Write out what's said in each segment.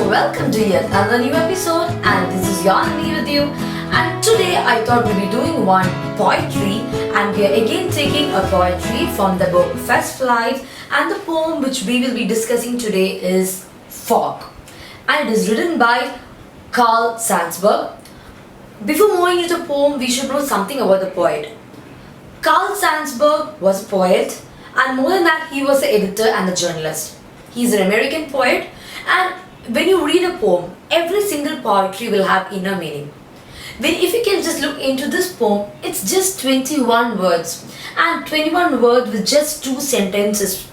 welcome to yet another new episode, and this is Yanni with you. And today I thought we'd be doing one poetry, and we are again taking a poetry from the book First Flight, and the poem which we will be discussing today is Fog, and it is written by Carl Sandsberg. Before moving into the poem, we should know something about the poet. Carl Sandsberg was a poet, and more than that, he was an editor and a journalist. He's an American poet, and when you read a poem, every single poetry will have inner meaning. If you can just look into this poem, it's just 21 words, and 21 words with just 2 sentences.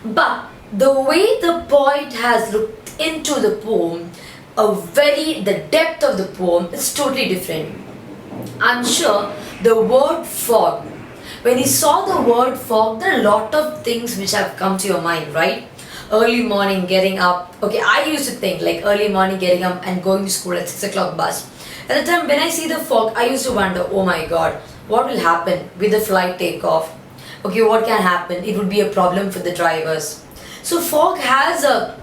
But the way the poet has looked into the poem, the depth of the poem is totally different. I'm sure the word fog, when you saw the word fog, there are a lot of things which have come to your mind, right? Early morning getting up. Okay, I used to think like early morning getting up and going to school at 6 o'clock bus. At the time when I see the fog, I used to wonder, oh my god, what will happen with the flight takeoff? Okay, what can happen? It would be a problem for the drivers. So fog has a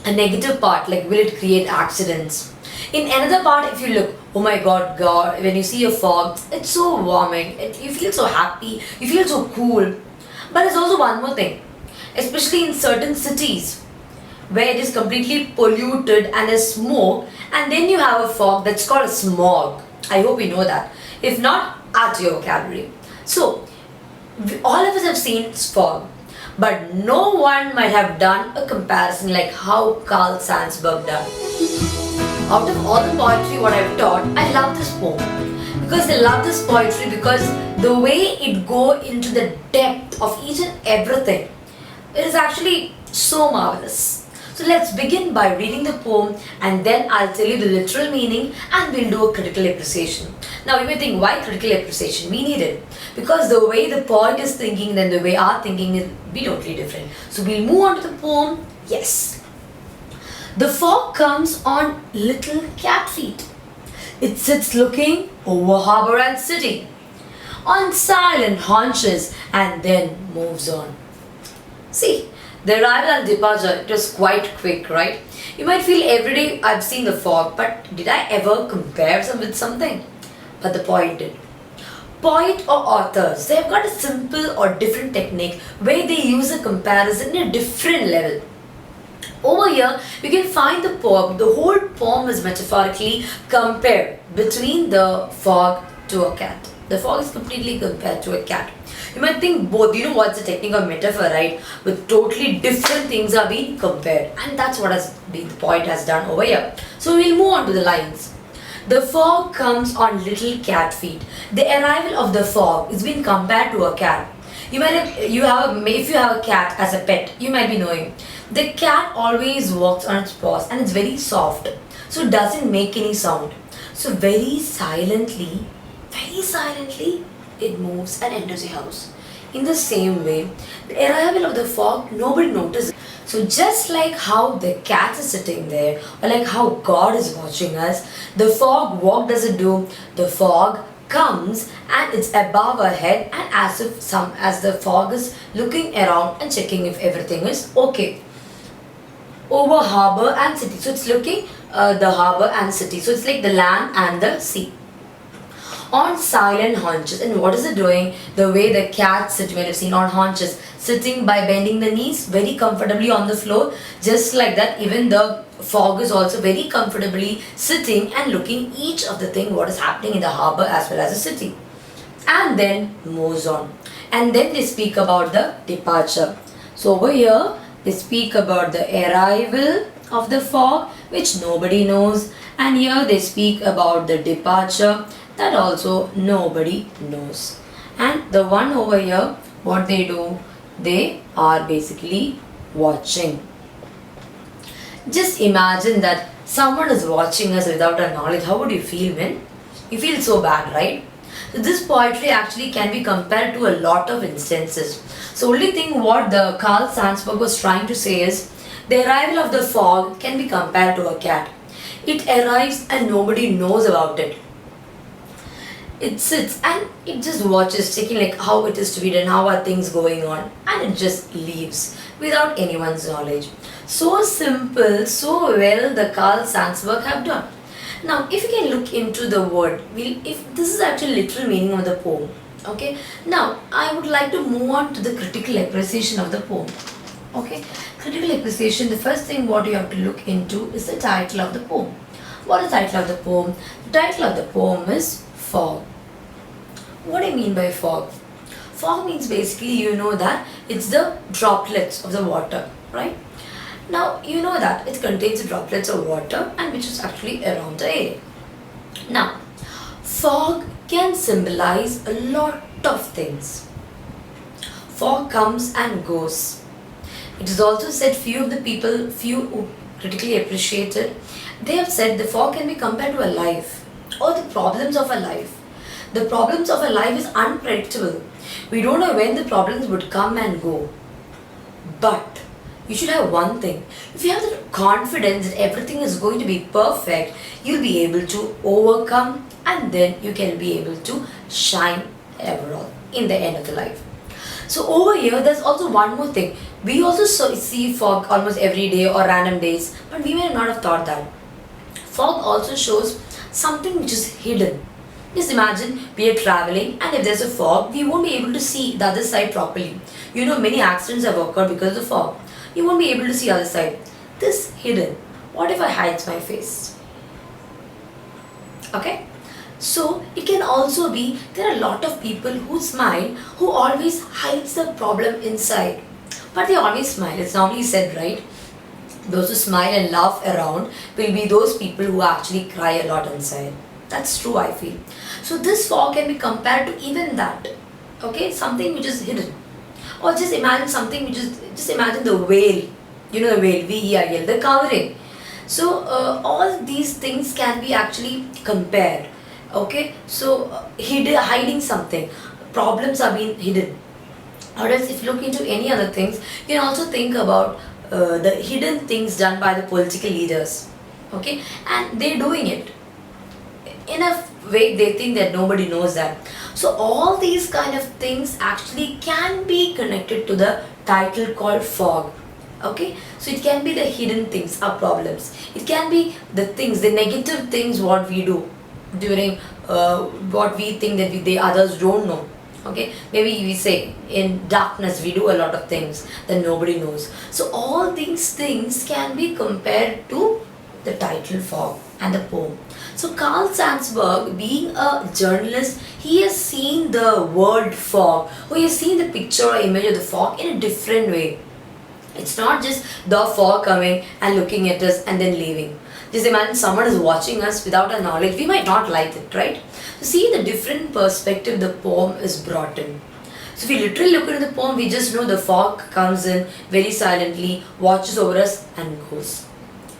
negative part, like will it create accidents? In another part, if you look, oh my god, when you see a fog, it's so warming, you feel so happy, you feel so cool. But there's also one more thing, especially in certain cities where it is completely polluted and there's smoke, and then you have a fog that's called a smog. I hope you know that. If not, add to your vocabulary. So, all of us have seen fog, but no one might have done a comparison like how Carl Sandsberg done. Out of all the poetry what I've taught, I love this poem. Because I love this poetry because the way it go into the depth of each and everything, it is actually so marvelous. So let's begin by reading the poem, and then I'll tell you the literal meaning and we'll do a critical appreciation. Now you may think, why critical appreciation? We need it. Because the way the poet is thinking and the way our thinking is be totally different. So we'll move on to the poem. Yes. The fog comes on little cat feet. It sits looking over harbour and city, on silent haunches, and then moves on. See, the arrival and departure, it was quite quick, right? You might feel every day I've seen the fog, but did I ever compare some with something? But the poet did. Poet or authors, they have got a simple or different technique where they use a comparison in a different level. Over here, you can find the poem. The whole poem is metaphorically compared between the fog to a cat. The fog is completely compared to a cat. You might think both, you know what's the technique of metaphor, right? With totally different things are being compared. And that's what the poet has done over here. So we'll move on to the lines. The fog comes on little cat feet. The arrival of the fog is being compared to a cat. If you have a cat as a pet, you might be knowing. The cat always walks on its paws and it's very soft. So it doesn't make any sound. So very silently, it moves and enters your house. In the same way, the arrival of the fog, nobody notices. So just like how the cat is sitting there, or like how God is watching us, the fog, what does it do? The fog comes and it's above our head, and as the fog is looking around and checking if everything is okay. Over harbour and city. So it's looking the harbour and city. So it's like the land and the sea. On silent haunches. And what is it doing? The way the cat sits, when you've seen on haunches, sitting by bending the knees very comfortably on the floor. Just like that, even the fog is also very comfortably sitting and looking each of the thing what is happening in the harbour as well as the city. And then moves on. And then they speak about the departure. So over here, they speak about the arrival of the fog, which nobody knows. And here they speak about the departure, that also nobody knows. And the one over here, what they do, they are basically watching. Just imagine that someone is watching us without our knowledge. How would you feel, man? You feel so bad, right? So this poetry actually can be compared to a lot of instances. So only thing what the Carl Sandsberg was trying to say is, the arrival of the fog can be compared to a cat. It arrives and nobody knows about it. It sits and it just watches, checking like how it is to be done, how are things going on, and it just leaves without anyone's knowledge. So simple, so well the Carl Sandsberg have done. Now, if you can look into the word, if this is actually literal meaning of the poem, okay. Now, I would like to move on to the critical appreciation of the poem. Okay, critical appreciation. The first thing what you have to look into is the title of the poem. What is the title of the poem? The title of the poem is Fog. What do I mean by fog? Fog means basically you know that it's the droplets of the water, right? Now you know that it contains droplets of water and which is actually around the area. Now, fog can symbolize a lot of things. Fog comes and goes. It is also said few of the people, few who critically appreciate it, they have said the fog can be compared to a life or the problems of a life. The problems of a life is unpredictable. We don't know when the problems would come and go. But you should have one thing. If you have the confidence that everything is going to be perfect, you'll be able to overcome and then you can be able to shine overall in the end of the life. So over here, there's also one more thing. We also see fog almost every day or random days, but we may not have thought that. Fog also shows something which is hidden. Just imagine we are traveling and if there's a fog, we won't be able to see the other side properly. You know, many accidents have occurred because of the fog. You won't be able to see the other side. This hidden. What if I hide my face? Okay? So it can also be there are a lot of people who smile who always hides the problem inside. But they always smile. It's normally said, right? Those who smile and laugh around will be those people who actually cry a lot inside. That's true, I feel. So this fog can be compared to even that. Okay, something which is hidden. Or just imagine something which is, just imagine the veil. You know the veil, V-E-I-L, the covering. So all these things can be actually compared. Okay, so hiding something. Problems are being hidden. Or else if you look into any other things, you can also think about the hidden things done by the political leaders. Okay, and they're doing it in a way they think that nobody knows that. So all these kind of things actually can be connected to the title called fog. Okay, so it can be the hidden things, our problems. It can be the things, the negative things what we do during what we think that the others don't know. Okay, maybe we say in darkness we do a lot of things that nobody knows. So all these things can be compared to the title fog and the poem. So Carl Sandsberg, being a journalist, he has seen the word fog, or he has seen the picture or image of the fog in a different way. It's not just the fog coming and looking at us and then leaving. Just imagine someone is watching us without our knowledge. We might not like it, right? So see the different perspective the poem is brought in. So if we literally look into the poem, we just know the fog comes in very silently, watches over us and goes.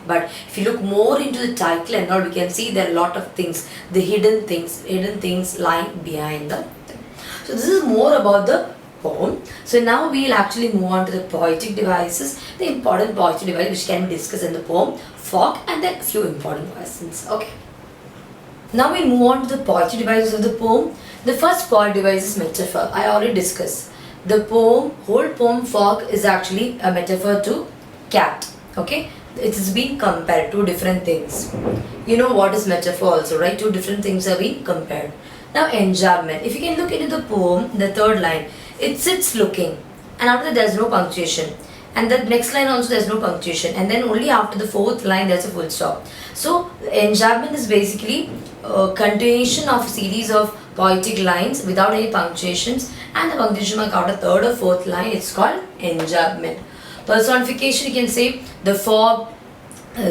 But if you look more into the title and all, we can see there are a lot of things, the hidden things lying behind the thing. So this is more about the poem. So now we will actually move on to the poetic devices, the important poetic device which can be discussed in the poem, fog, and then a few important questions. Okay. Now we move on to the poetic devices of the poem. The first poetic device is metaphor. I already discussed. The poem, whole poem fog is actually a metaphor to cat. Okay. It is being compared to different things. You know what is metaphor also, right? Two different things are being compared. Now enjambment. If you can look into the poem, the third line, it sits looking, and after that there is no punctuation, and the next line also there is no punctuation, and then only after the fourth line there is a full stop. So enjambment is basically a continuation of a series of poetic lines without any punctuations, and the punctuation mark after third or fourth line, it's called enjambment. Personification, you can say the fog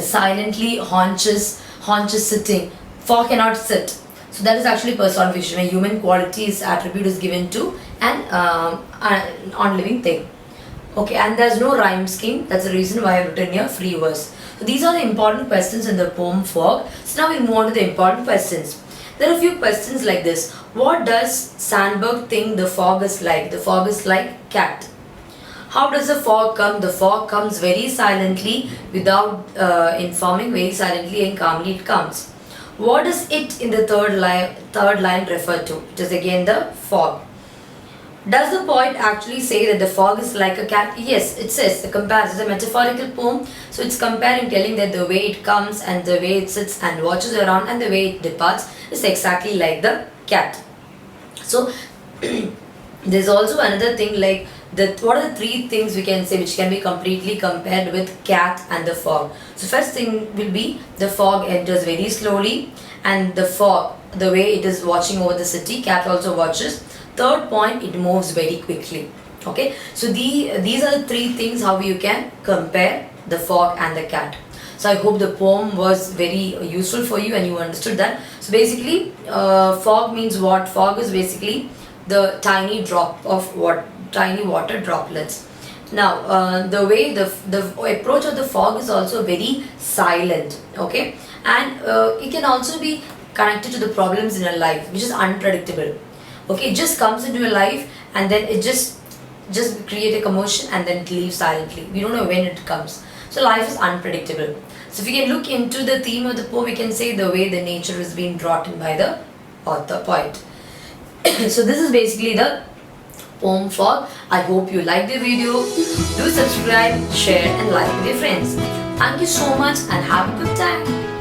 silently haunches sitting. Fog cannot sit. So that is actually personification, where human qualities attribute is given to an non-living thing. Okay, and there's no rhyme scheme. That's the reason why I've written here free verse. So these are the important questions in the poem Fog. So now we move on to the important questions. There are a few questions like this. What does Sandberg think the fog is like? The fog is like cat. How does the fog come? The fog comes very silently without informing, very silently and calmly it comes. What does it in the third line refer to? It is again the fog. Does the poet actually say that the fog is like a cat? Yes, it says. The comparison is a metaphorical poem, so it's comparing, telling that the way it comes and the way it sits and watches around and the way it departs is exactly like the cat. So there's also another thing like what are the three things we can say which can be completely compared with cat and the fog. So first thing will be the fog enters very slowly, and the fog, the way it is watching over the city, cat also watches. Third point, it moves very quickly. Okay, so these are the three things how you can compare the fog and the cat. So I hope the poem was very useful for you and you understood that. So basically, fog means what? Fog is basically the tiny drop of tiny water droplets. Now, the way the approach of the fog is also very silent. Okay, and it can also be connected to the problems in your life, which is unpredictable. Okay, it just comes into your life and then it just create a commotion and then it leaves silently. We don't know when it comes. So life is unpredictable. So if we can look into the theme of the poem, we can say the way the nature is being brought in by the poet. So this is basically the poem fog. I hope you like the video. Do subscribe, share and like with your friends. Thank you so much and have a good time.